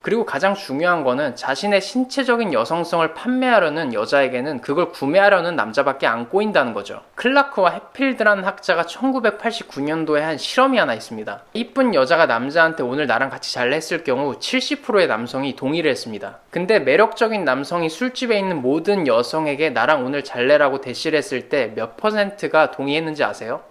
그리고 가장 중요한 거는 자신의 신체적인 여성성을 판매하려는 여자에게는 그걸 구매하려는 남자밖에 안 꼬인다는 거죠. 클라크와 해필드라는 학자가 1989년도에 한 실험이 하나 있습니다. 이쁜 여자가 남자한테 오늘 나랑 같이 잘래 했을 경우 70%의 남성이 동의를 했습니다. 근데 매력적인 남성이 술집에 있는 모든 여성에게 나랑 오늘 잘래라고 대시를 했을 때 몇 퍼센트가 동의했는지 아세요?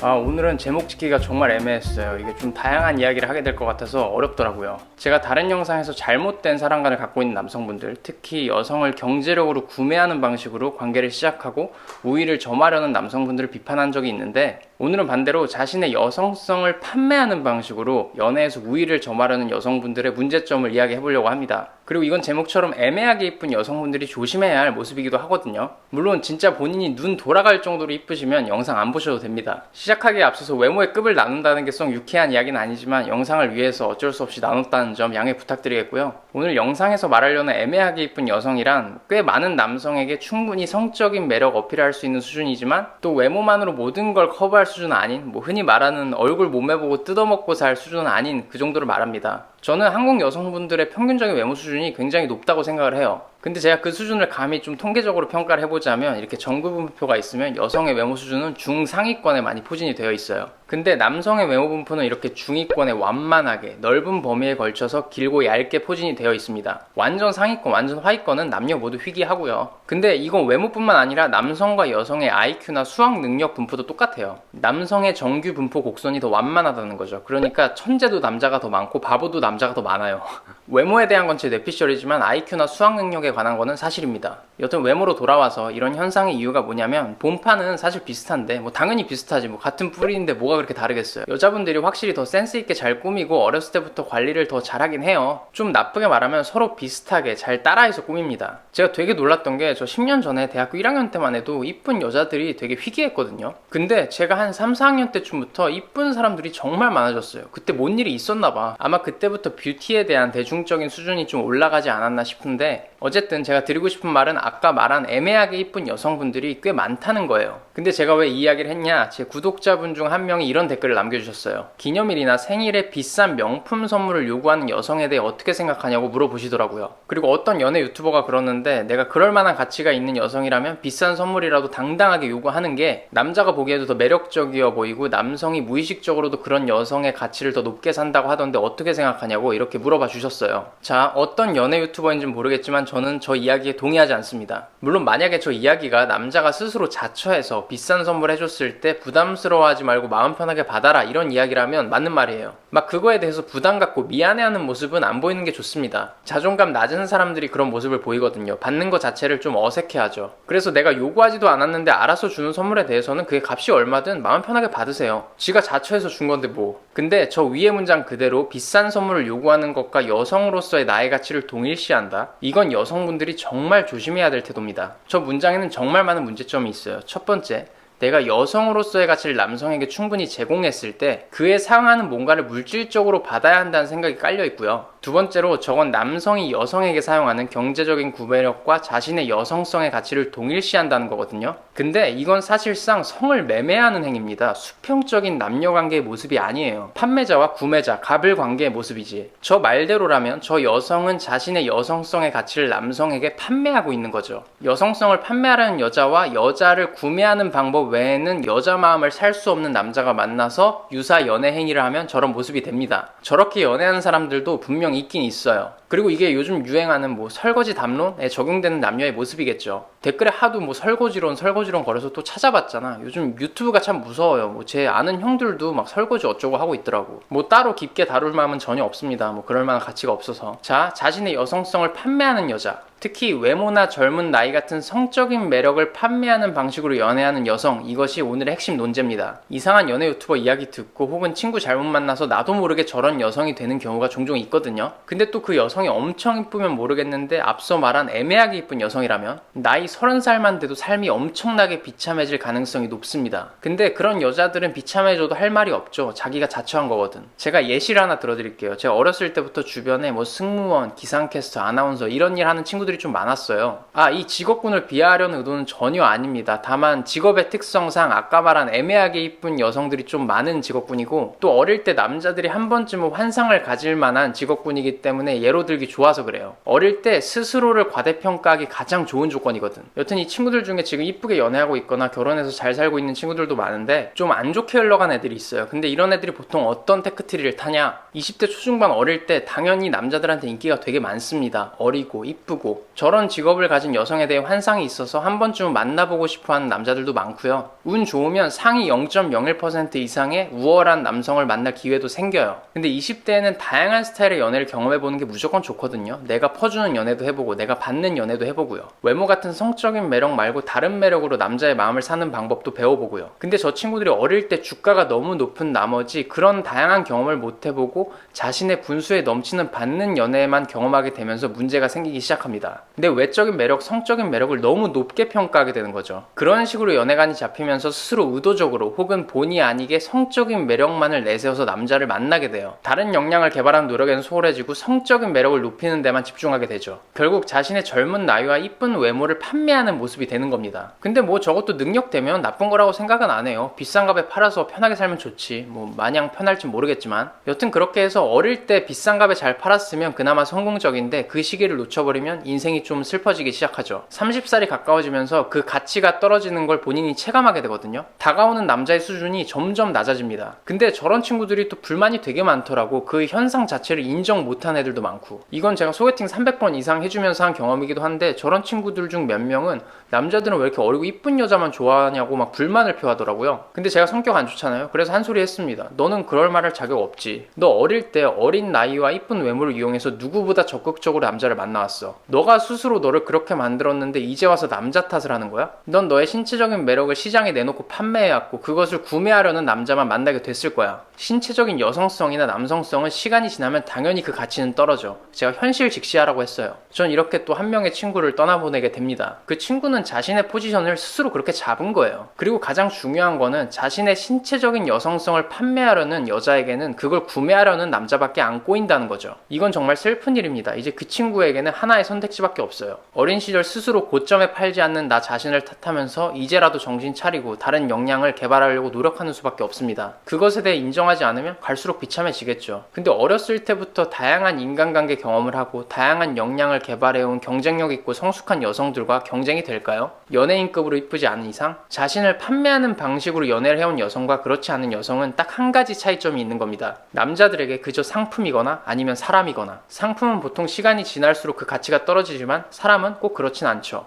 오늘은 제목 짓기가 정말 애매했어요. 이게 좀 다양한 이야기를 하게 될 것 같아서 어렵더라고요. 제가 다른 영상에서 잘못된 사랑관을 갖고 있는 남성분들, 특히 여성을 경제력으로 구매하는 방식으로 관계를 시작하고 우위를 점하려는 남성분들을 비판한 적이 있는데, 오늘은 반대로 자신의 여성성을 판매하는 방식으로 연애에서 우위를 점하려는 여성분들의 문제점을 이야기해 보려고 합니다. 그리고 이건 제목처럼 애매하게 이쁜 여성분들이 조심해야 할 모습이기도 하거든요. 물론 진짜 본인이 눈 돌아갈 정도로 이쁘시면 영상 안 보셔도 됩니다. 시작하기에 앞서서 외모의 급을 나눈다는 게 썩 유쾌한 이야기는 아니지만 영상을 위해서 어쩔 수 없이 나눴다는 점 양해 부탁드리겠고요. 오늘 영상에서 말하려는 애매하게 이쁜 여성이란 꽤 많은 남성에게 충분히 성적인 매력 어필할 수 있는 수준이지만 또 외모만으로 모든 걸 커버할 수준은 아닌, 흔히 말하는 얼굴 몸매 보고 뜯어먹고 살 수준은 아닌 그 정도를 말합니다. 저는 한국 여성분들의 평균적인 외모 수준이 굉장히 높다고 생각을 해요. 근데 제가 그 수준을 감히 좀 통계적으로 평가를 해보자면 이렇게 정규분표가 있으면 여성의 외모 수준은 중상위권에 많이 포진이 되어 있어요. 근데 남성의 외모 분포는 이렇게 중위권에 완만하게 넓은 범위에 걸쳐서 길고 얇게 포진이 되어 있습니다. 완전 상위권, 완전 하위권은 남녀 모두 희귀하고요. 근데 이건 외모뿐만 아니라 남성과 여성의 IQ나 수학 능력 분포도 똑같아요. 남성의 정규 분포 곡선이 더 완만하다는 거죠. 그러니까 천재도 남자가 더 많고 바보도 남자가 더 많아요. 외모에 대한 건 제 뇌피셜이지만 IQ나 수학 능력에 관한 거는 사실입니다. 여튼 외모로 돌아와서 이런 현상의 이유가 뭐냐면, 본판은 사실 비슷한데 당연히 비슷하지, 같은 뿌리인데 뭐가 그렇게 다르겠어요. 여자분들이 확실히 더 센스있게 잘 꾸미고 어렸을 때부터 관리를 더 잘하긴 해요. 좀 나쁘게 말하면 서로 비슷하게 잘 따라해서 꾸밉니다. 제가 되게 놀랐던 게, 저 10년 전에 대학교 1학년 때만 해도 이쁜 여자들이 되게 희귀했거든요. 근데 제가 한 3, 4학년 때쯤부터 이쁜 사람들이 정말 많아졌어요. 그때 뭔 일이 있었나 봐. 아마 그때부터 뷰티에 대한 대중적인 수준이 좀 올라가지 않았나 싶은데, 어쨌든 제가 드리고 싶은 말은 아까 말한 애매하게 이쁜 여성분들이 꽤 많다는 거예요. 근데 제가 왜 이 이야기를 했냐, 제 구독자분 중 한 명이 이런 댓글을 남겨주셨어요. 기념일이나 생일에 비싼 명품 선물을 요구하는 여성에 대해 어떻게 생각하냐고 물어보시더라고요. 그리고 어떤 연애 유튜버가 그러는데, 내가 그럴 만한 가치가 있는 여성이라면 비싼 선물이라도 당당하게 요구하는 게 남자가 보기에도 더 매력적이어 보이고 남성이 무의식적으로도 그런 여성의 가치를 더 높게 산다고 하던데 어떻게 생각하냐고 이렇게 물어봐 주셨어요. 자, 어떤 연애 유튜버인지는 모르겠지만 저는 저 이야기에 동의하지 않습니다. 물론 만약에 저 이야기가 남자가 스스로 자처해서 비싼 선물 해줬을 때 부담스러워하지 말고 마음 편하게 받아라 이런 이야기라면 맞는 말이에요. 그거에 대해서 부담 갖고 미안해하는 모습은 안 보이는 게 좋습니다. 자존감 낮은 사람들이 그런 모습을 보이거든요. 받는 것 자체를 좀 어색해하죠. 그래서 내가 요구하지도 않았는데 알아서 주는 선물에 대해서는 그게 값이 얼마든 마음 편하게 받으세요. 지가 자처해서 준 건데 뭐. 근데 저 위의 문장 그대로 비싼 선물을 요구하는 것과 여성으로서의 나의 가치를 동일시한다? 이건 여성분들이 정말 조심해야 될 태도입니다. 저 문장에는 정말 많은 문제점이 있어요. 첫 번째, 내가 여성으로서의 가치를 남성에게 충분히 제공했을 때 그에 상응하는 뭔가를 물질적으로 받아야 한다는 생각이 깔려 있고요. 두 번째로, 저건 남성이 여성에게 사용하는 경제적인 구매력과 자신의 여성성의 가치를 동일시한다는 거거든요. 근데 이건 사실상 성을 매매하는 행위입니다. 수평적인 남녀관계의 모습이 아니에요. 판매자와 구매자, 갑을 관계의 모습이지. 저 말대로라면 저 여성은 자신의 여성성의 가치를 남성에게 판매하고 있는 거죠. 여성성을 판매하려는 여자와 여자를 구매하는 방법 외에는 여자 마음을 살 수 없는 남자가 만나서 유사 연애 행위를 하면 저런 모습이 됩니다. 저렇게 연애하는 사람들도 분명 있긴 있어요. 그리고 이게 요즘 유행하는 설거지 담론에 적용되는 남녀의 모습이겠죠. 댓글에 하도 설거지론 걸어서 또 찾아봤잖아. 요즘 유튜브가 참 무서워요. 제 아는 형들도 설거지 어쩌고 하고 있더라고. 따로 깊게 다룰 마음은 전혀 없습니다. 그럴 만한 가치가 없어서. 자, 자신의 여성성을 판매하는 여자, 특히 외모나 젊은 나이 같은 성적인 매력을 판매하는 방식으로 연애하는 여성, 이것이 오늘의 핵심 논제입니다. 이상한 연애 유튜버 이야기 듣고 혹은 친구 잘못 만나서 나도 모르게 저런 여성이 되는 경우가 종종 있거든요. 근데 또 그 여성이 엄청 이쁘면 모르겠는데 앞서 말한 애매하게 이쁜 여성이라면 나이 30살만 돼도 삶이 엄청나게 비참해질 가능성이 높습니다. 근데 그런 여자들은 비참해져도 할 말이 없죠. 자기가 자처한 거거든. 제가 예시를 하나 들어드릴게요. 제가 어렸을 때부터 주변에 승무원, 기상캐스터, 아나운서 이런 일 하는 친구들 친구들이 좀 많았어요. 이 직업군을 비하하려는 의도는 전혀 아닙니다. 다만 직업의 특성상 아까 말한 애매하게 이쁜 여성들이 좀 많은 직업군이고, 또 어릴 때 남자들이 한 번쯤은 환상을 가질 만한 직업군이기 때문에 예로 들기 좋아서 그래요. 어릴 때 스스로를 과대평가하기 가장 좋은 조건이거든. 여튼 이 친구들 중에 지금 이쁘게 연애하고 있거나 결혼해서 잘 살고 있는 친구들도 많은데, 좀 안 좋게 흘러간 애들이 있어요. 근데 이런 애들이 보통 어떤 테크트리를 타냐? 20대 초중반 어릴 때 당연히 남자들한테 인기가 되게 많습니다. 어리고 이쁘고. 저런 직업을 가진 여성에 대해 환상이 있어서 한 번쯤은 만나보고 싶어하는 남자들도 많고요. 운 좋으면 상위 0.01% 이상의 우월한 남성을 만날 기회도 생겨요. 근데 20대에는 다양한 스타일의 연애를 경험해보는 게 무조건 좋거든요. 내가 퍼주는 연애도 해보고 내가 받는 연애도 해보고요. 외모 같은 성적인 매력 말고 다른 매력으로 남자의 마음을 사는 방법도 배워보고요. 근데 저 친구들이 어릴 때 주가가 너무 높은 나머지 그런 다양한 경험을 못 해보고 자신의 분수에 넘치는 받는 연애만 경험하게 되면서 문제가 생기기 시작합니다. 근데 외적인 매력, 성적인 매력을 너무 높게 평가하게 되는 거죠. 그런 식으로 연애관이 잡히면서 스스로 의도적으로 혹은 본의 아니게 성적인 매력만을 내세워서 남자를 만나게 돼요. 다른 역량을 개발하는 노력에는 소홀해지고 성적인 매력을 높이는 데만 집중하게 되죠. 결국 자신의 젊은 나이와 이쁜 외모를 판매하는 모습이 되는 겁니다. 근데 뭐 저것도 능력되면 나쁜 거라고 생각은 안 해요. 비싼 값에 팔아서 편하게 살면 좋지. 뭐 마냥 편할지 모르겠지만, 여튼 그렇게 해서 어릴 때 비싼 값에 잘 팔았으면 그나마 성공적인데, 그 시기를 놓쳐버리면 인생이 좀 슬퍼지기 시작하죠. 30살이 가까워지면서 그 가치가 떨어지는 걸 본인이 체감하게 되거든요. 다가오는 남자의 수준이 점점 낮아집니다. 근데 저런 친구들이 또 불만이 되게 많더라고. 그 현상 자체를 인정 못한 애들도 많고. 이건 제가 소개팅 300번 이상 해주면서 한 경험이기도 한데, 저런 친구들 중 몇 명은 남자들은 왜 이렇게 어리고 이쁜 여자만 좋아하냐고 막 불만을 표하더라고요. 근데 제가 성격 안 좋잖아요. 그래서 한 소리 했습니다. 너는 그럴 말할 자격 없지. 너 어릴 때 어린 나이와 이쁜 외모를 이용해서 누구보다 적극적으로 남자를 만나왔어. 너가 스스로 너를 그렇게 만들었는데 이제 와서 남자 탓을 하는 거야? 넌 너의 신체적인 매력을 시장에 내놓고 판매해왔고, 그것을 구매하려는 남자만 만나게 됐을 거야. 신체적인 여성성이나 남성성은 시간이 지나면 당연히 그 가치는 떨어져. 제가 현실 직시하라고 했어요. 전 이렇게 또 한 명의 친구를 떠나보내게 됩니다. 그 친구는 자신의 포지션을 스스로 그렇게 잡은 거예요. 그리고 가장 중요한 거는 자신의 신체적인 여성성을 판매하려는 여자에게는 그걸 구매하려는 남자밖에 안 꼬인다는 거죠. 이건 정말 슬픈 일입니다. 이제 그 친구에게는 하나의 선택지밖에 없어요. 어린 시절 스스로 고점에 팔지 않는 나 자신을 탓하면서 이제라도 정신 차리고 다른 역량을 개발하려고 노력하는 수밖에 없습니다. 그것에 대해 인정하지 않으면 갈수록 비참해지겠죠. 근데 어렸을 때부터 다양한 인간관계 경험을 하고 다양한 역량을 개발해온 경쟁력 있고 성숙한 여성들과 경쟁이 될까요? 연예인급으로 이쁘지 않은 이상? 자신을 판매하는 방식으로 연애를 해온 여성과 그렇지 않은 여성은 딱 한 가지 차이점이 있는 겁니다. 남자들에게 그저 상품이거나 아니면 사람이거나. 상품은 보통 시간이 지날수록 그 가치가 떨어지지만 사람은 꼭 그렇진 않죠.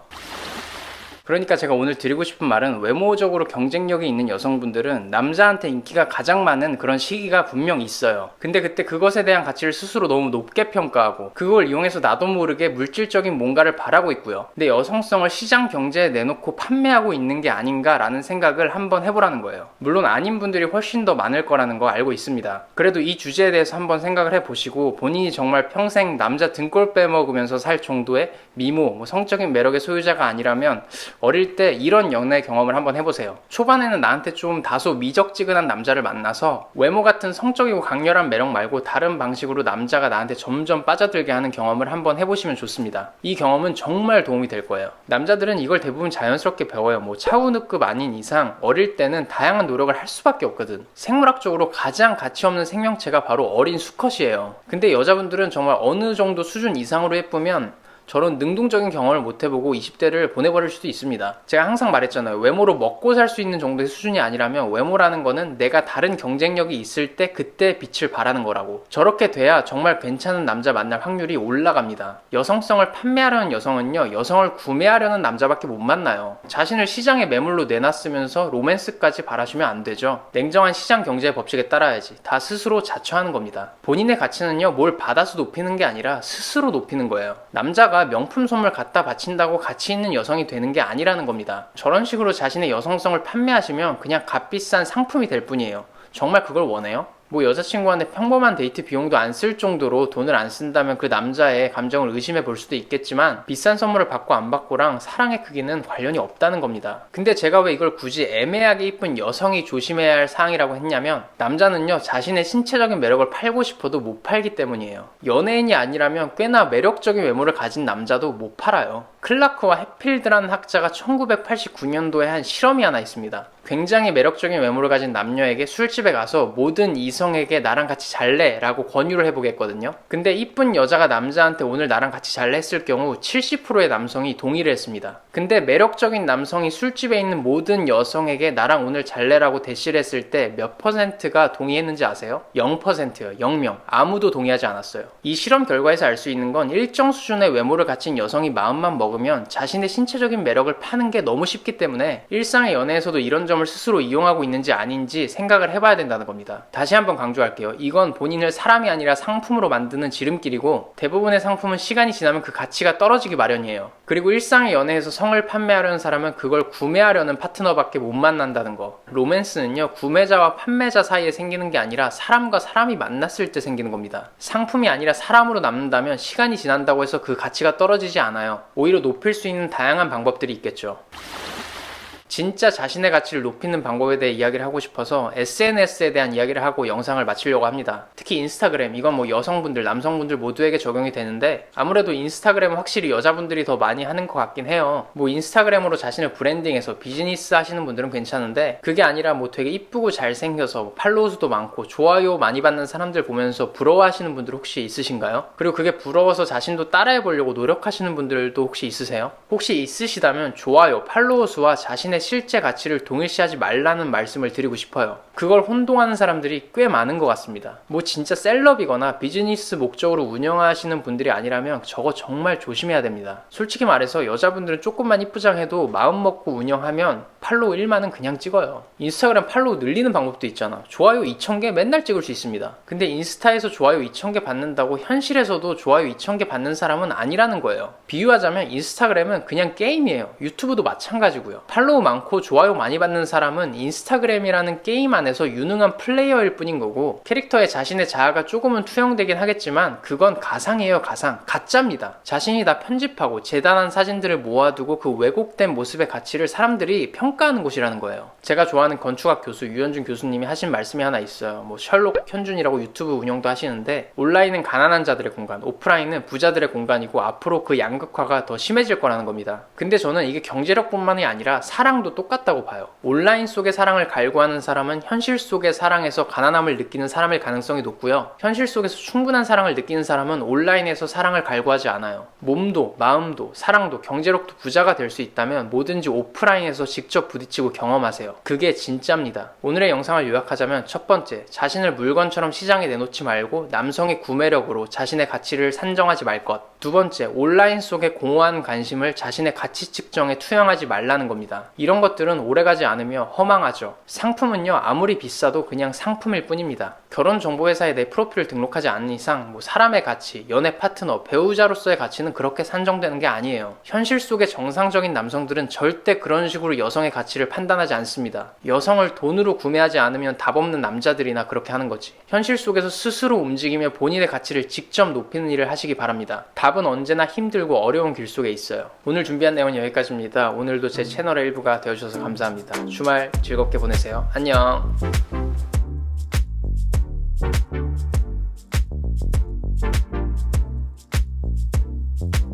그러니까 제가 오늘 드리고 싶은 말은, 외모적으로 경쟁력이 있는 여성분들은 남자한테 인기가 가장 많은 그런 시기가 분명 있어요. 근데 그때 그것에 대한 가치를 스스로 너무 높게 평가하고 그걸 이용해서 나도 모르게 물질적인 뭔가를 바라고 있고요. 근데 여성성을 시장 경제에 내놓고 판매하고 있는 게 아닌가라는 생각을 한번 해보라는 거예요. 물론 아닌 분들이 훨씬 더 많을 거라는 거 알고 있습니다. 그래도 이 주제에 대해서 한번 생각을 해보시고, 본인이 정말 평생 남자 등골 빼먹으면서 살 정도의 미모, 성적인 매력의 소유자가 아니라면 어릴 때 이런 연애 경험을 한번 해보세요. 초반에는 나한테 좀 다소 미적지근한 남자를 만나서 외모 같은 성적이고 강렬한 매력 말고 다른 방식으로 남자가 나한테 점점 빠져들게 하는 경험을 한번 해보시면 좋습니다. 이 경험은 정말 도움이 될 거예요. 남자들은 이걸 대부분 자연스럽게 배워요. 뭐 차은우급 아닌 이상 어릴 때는 다양한 노력을 할 수밖에 없거든. 생물학적으로 가장 가치 없는 생명체가 바로 어린 수컷이에요. 근데 여자분들은 정말 어느 정도 수준 이상으로 예쁘면 저런 능동적인 경험을 못 해보고 20대를 보내버릴 수도 있습니다. 제가 항상 말했잖아요. 외모로 먹고 살 수 있는 정도의 수준이 아니라면 외모라는 거는 내가 다른 경쟁력이 있을 때 그때 빛을 발하는 거라고. 저렇게 돼야 정말 괜찮은 남자 만날 확률이 올라갑니다. 여성성을 판매하려는 여성은요, 여성을 구매하려는 남자밖에 못 만나요. 자신을 시장의 매물로 내놨으면서 로맨스까지 바라시면 안 되죠. 냉정한 시장 경제의 법칙에 따라야지. 다 스스로 자처하는 겁니다. 본인의 가치는요, 뭘 받아서 높이는 게 아니라 스스로 높이는 거예요. 남자가 명품 선물 갖다 바친다고 가치 있는 여성이 되는 게 아니라는 겁니다. 저런 식으로 자신의 여성성을 판매하시면 그냥 값비싼 상품이 될 뿐이에요. 정말 그걸 원해요? 뭐 여자친구한테 평범한 데이트 비용도 안 쓸 정도로 돈을 안 쓴다면 그 남자의 감정을 의심해 볼 수도 있겠지만 비싼 선물을 받고 안 받고랑 사랑의 크기는 관련이 없다는 겁니다. 근데 제가 왜 이걸 굳이 애매하게 이쁜 여성이 조심해야 할 사항이라고 했냐면 남자는요 자신의 신체적인 매력을 팔고 싶어도 못 팔기 때문이에요. 연예인이 아니라면 꽤나 매력적인 외모를 가진 남자도 못 팔아요. 클라크와 해필드라는 학자가 1989년도에 한 실험이 하나 있습니다. 굉장히 매력적인 외모를 가진 남녀에게 술집에 가서 모든 이성에게 나랑 같이 잘래? 라고 권유를 해보겠거든요. 근데 이쁜 여자가 남자한테 오늘 나랑 같이 잘래? 했을 경우 70%의 남성이 동의를 했습니다. 근데 매력적인 남성이 술집에 있는 모든 여성에게 나랑 오늘 잘래라고 대시를 했을 때 몇 퍼센트가 동의했는지 아세요? 0%요. 0명. 아무도 동의하지 않았어요. 이 실험 결과에서 알 수 있는 건 일정 수준의 외모를 갖춘 여성이 마음만 먹으면 자신의 신체적인 매력을 파는 게 너무 쉽기 때문에 일상의 연애에서도 이런 점을 스스로 이용하고 있는지 아닌지 생각을 해봐야 된다는 겁니다. 다시 한번 강조할게요. 이건 본인을 사람이 아니라 상품으로 만드는 지름길이고 대부분의 상품은 시간이 지나면 그 가치가 떨어지기 마련이에요. 그리고 일상의 연애에서 성을 판매하려는 사람은 그걸 구매하려는 파트너밖에 못 만난다는 거. 로맨스는요 구매자와 판매자 사이에 생기는 게 아니라 사람과 사람이 만났을 때 생기는 겁니다. 상품이 아니라 사람으로 남는다면 시간이 지난다고 해서 그 가치가 떨어지지 않아요. 오히려 높일 수 있는 다양한 방법들이 있겠죠. 진짜 자신의 가치를 높이는 방법에 대해 이야기를 하고 싶어서 SNS에 대한 이야기를 하고 영상을 마치려고 합니다. 특히 인스타그램, 이건 뭐 여성분들, 남성분들 모두에게 적용이 되는데 아무래도 인스타그램은 확실히 여자분들이 더 많이 하는 것 같긴 해요. 뭐 인스타그램으로 자신을 브랜딩해서 비즈니스 하시는 분들은 괜찮은데 그게 아니라 뭐 되게 이쁘고 잘생겨서 뭐 팔로우 수도 많고 좋아요 많이 받는 사람들 보면서 부러워하시는 분들 혹시 있으신가요? 그리고 그게 부러워서 자신도 따라해보려고 노력하시는 분들도 혹시 있으세요? 혹시 있으시다면 좋아요, 팔로워 수와 자신의 실제 가치를 동일시하지 말라는 말씀을 드리고 싶어요. 그걸 혼동하는 사람들이 꽤 많은 것 같습니다. 뭐 진짜 셀럽이거나 비즈니스 목적으로 운영하시는 분들이 아니라면 저거 정말 조심해야 됩니다. 솔직히 말해서 여자분들은 조금만 이쁘장해도 마음 먹고 운영하면 팔로우 1만은 그냥 찍어요. 인스타그램 팔로우 늘리는 방법도 있잖아. 좋아요 2,000개 맨날 찍을 수 있습니다. 근데 인스타에서 좋아요 2,000개 받는다고 현실에서도 좋아요 2,000개 받는 사람은 아니라는 거예요. 비유하자면 인스타그램은 그냥 게임이에요. 유튜브도 마찬가지고요. 팔로우 많고 좋아요 많이 받는 사람은 인스타그램이라는 게임 안에서 유능한 플레이어일 뿐인 거고 캐릭터에 자신의 자아가 조금은 투영되긴 하겠지만 그건 가상이에요. 가상. 가짜입니다. 자신이 다 편집하고 재단한 사진들을 모아두고 그 왜곡된 모습의 가치를 사람들이 평가하는 곳이라는 거예요. 제가 좋아하는 건축학 교수 유현준 교수님이 하신 말씀이 하나 있어요. 뭐 셜록 현준이라고 유튜브 운영도 하시는데 온라인은 가난한 자들의 공간, 오프라인은 부자들의 공간이고 앞으로 그 양극화가 더 심해질 거라는 겁니다. 근데 저는 이게 경제력뿐만이 아니라 사랑도 똑같다고 봐요. 온라인 속의 사랑을 갈구하는 사람은 현실 속의 사랑에서 가난함을 느끼는 사람일 가능성이 높고요. 현실 속에서 충분한 사랑을 느끼는 사람은 온라인에서 사랑을 갈구하지 않아요. 몸도 마음도 사랑도 경제력도 부자가 될 수 있다면 뭐든지 오프라인에서 직접 부딪히고 경험하세요. 그게 진짜입니다. 오늘의 영상을 요약하자면 첫 번째, 자신을 물건처럼 시장에 내놓지 말고 남성의 구매력으로 자신의 가치를 산정하지 말 것. 두 번째, 온라인 속의 공허한 관심을 자신의 가치 측정에 투영하지 말라는 겁니다. 이런 것들은 오래가지 않으며 허망하죠. 상품은요 아무리 비싸도 그냥 상품일 뿐입니다. 결혼정보회사에 내 프로필을 등록하지 않는 이상 뭐 사람의 가치, 연애 파트너, 배우자로서의 가치는 그렇게 산정되는 게 아니에요. 현실 속의 정상적인 남성들은 절대 그런 식으로 여성의 가치를 판단하지 않습니다. 여성을 돈으로 구매하지 않으면 답 없는 남자들이나 그렇게 하는 거지. 현실 속에서 스스로 움직이며 본인의 가치를 직접 높이는 일을 하시기 바랍니다. 답은 언제나 힘들고 어려운 길 속에 있어요. 오늘 준비한 내용은 여기까지입니다. 오늘도 제 채널의 일부가 되어주셔서 감사합니다. 주말 즐겁게 보내세요. 안녕.